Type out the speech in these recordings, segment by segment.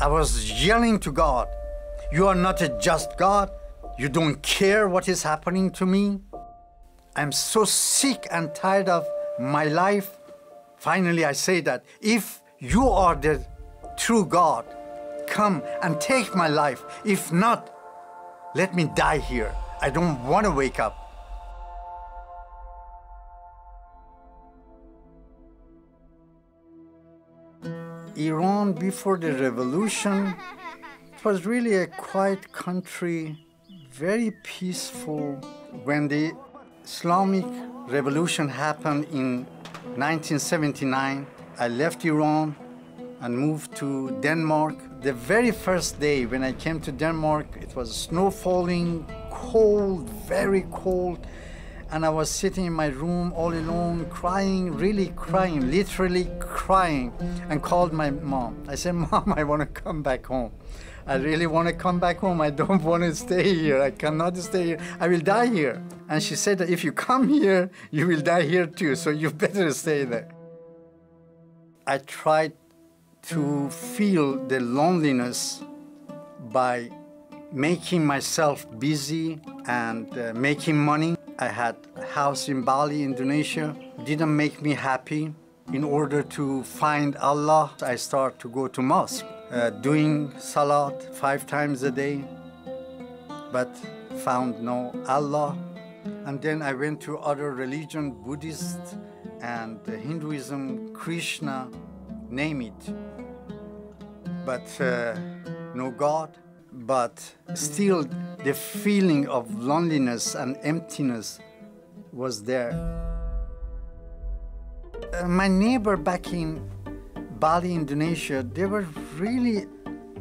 I was yelling to God, "You are not a just God. You don't care what is happening to me. I'm so sick and tired of my life." Finally, I say that if you are the true God, come and take my life. If not, let me die here. I don't want to wake up. Iran, before the revolution, it was really a quiet country, very peaceful. When the Islamic revolution happened in 1979, I left Iran and moved to Denmark. The very first day when I came to Denmark, it was snow falling, cold, very cold. And I was sitting in my room all alone, crying, really crying, literally crying, and called my mom. I said, "Mom, I want to come back home. I really want to come back home. I don't want to stay here. I cannot stay here. I will die here." And she said that if you come here, you will die here too, so you better stay there. I tried to feel the loneliness by making myself busy and making money. I had a house in Bali, Indonesia. Didn't make me happy. In order to find Allah, I started to go to mosque, doing salat 5 times a day, but found no Allah. And then I went to other religion, Buddhist and Hinduism, Krishna, name it. But no God. But still, the feeling of loneliness and emptiness was there. My neighbor back in Bali, Indonesia, they were really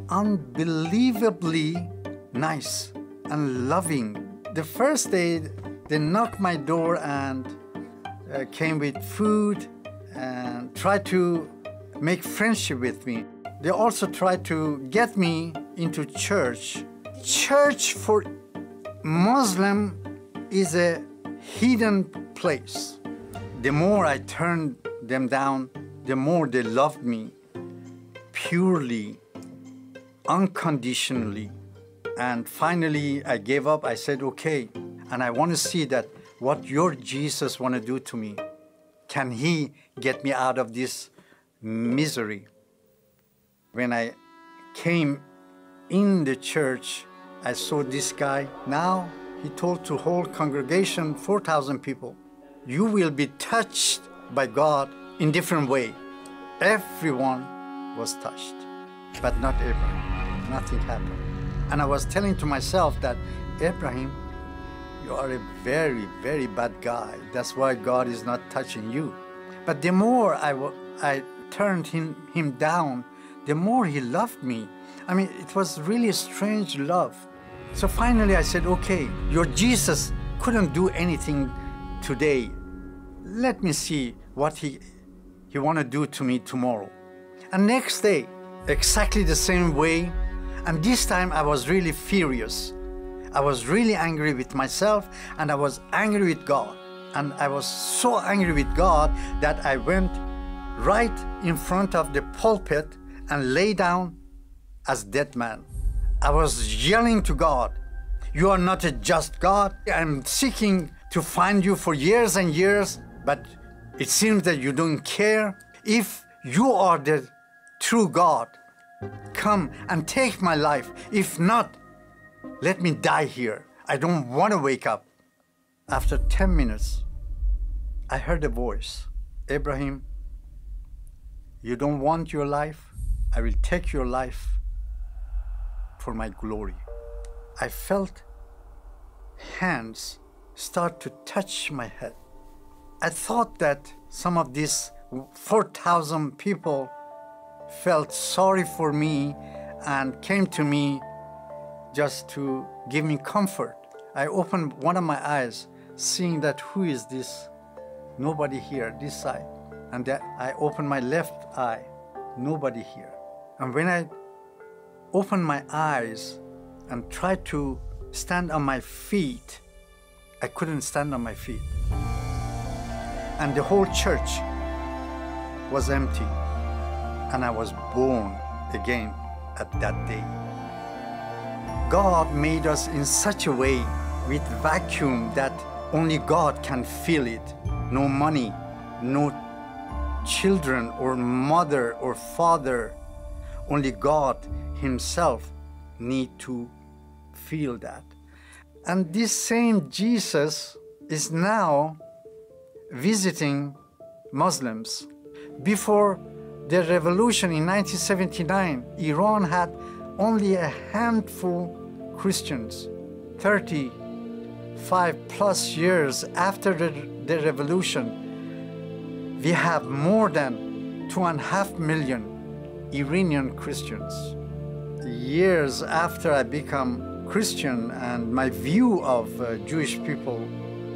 unbelievably nice and loving. The first day, they knocked my door and came with food and tried to make friendship with me. They also tried to get me into church. Church for Muslim is a hidden place. The more I turned them down, the more they loved me, purely, unconditionally. And finally, I gave up. I said, "Okay, and I want to see that what your Jesus want to do to me. Can he get me out of this misery?" When I came in the church, I saw this guy. Now he told to whole congregation, 4,000 people, "You will be touched by God in different way." Everyone was touched, but not Ibrahim. Nothing happened. And I was telling to myself that, "Ibrahim, you are a very, very bad guy. That's why God is not touching you." But the more I turned him down, the more he loved me. I mean, it was really a strange love. So finally I said, "Okay, your Jesus couldn't do anything today. Let me see what he want to do to me tomorrow." And next day, exactly the same way. And this time I was really furious. I was really angry with myself, and I was angry with God. And I was so angry with God that I went right in front of the pulpit and lay down as dead man. I was yelling to God, "You are not a just God. I'm seeking to find you for years and years, but it seems that you don't care. If you are the true God, come and take my life. If not, let me die here. I don't want to wake up." After 10 minutes, I heard a voice, "Ibrahim, you don't want your life? I will take your life for my glory." I felt hands start to touch my head. I thought that some of these 4,000 people felt sorry for me and came to me just to give me comfort. I opened one of my eyes, seeing that who is this? Nobody here, this side. And then I opened my left eye, nobody here. And when I opened my eyes and tried to stand on my feet, I couldn't stand on my feet. And the whole church was empty. And I was born again at that day. God made us in such a way with vacuum that only God can fill it. No money, no children or mother or father. Only God Himself need to feel that. And this same Jesus is now visiting Muslims. Before the revolution in 1979, Iran had only a handful Christians. 35 plus years after the revolution, we have more than 2.5 million Iranian Christians. Years after I become Christian and my view of Jewish people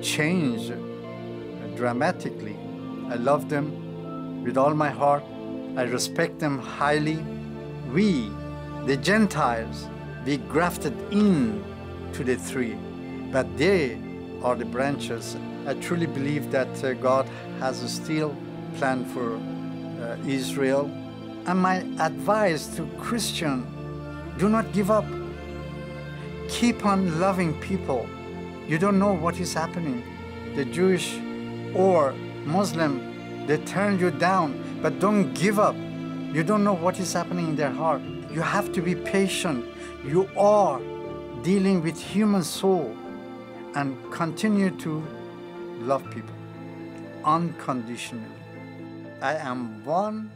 changed dramatically. I love them with all my heart. I respect them highly. We, the Gentiles, we grafted in to the tree, but they are the branches. I truly believe that God has a still plan for Israel. And my advice to Christians, do not give up. Keep on loving people. You don't know what is happening. The Jewish or Muslim, they turn you down, but don't give up. You don't know what is happening in their heart. You have to be patient. You are dealing with human soul, and continue to love people unconditionally. I am one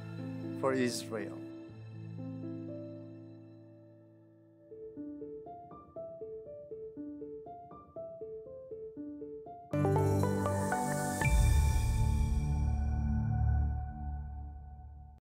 for Israel.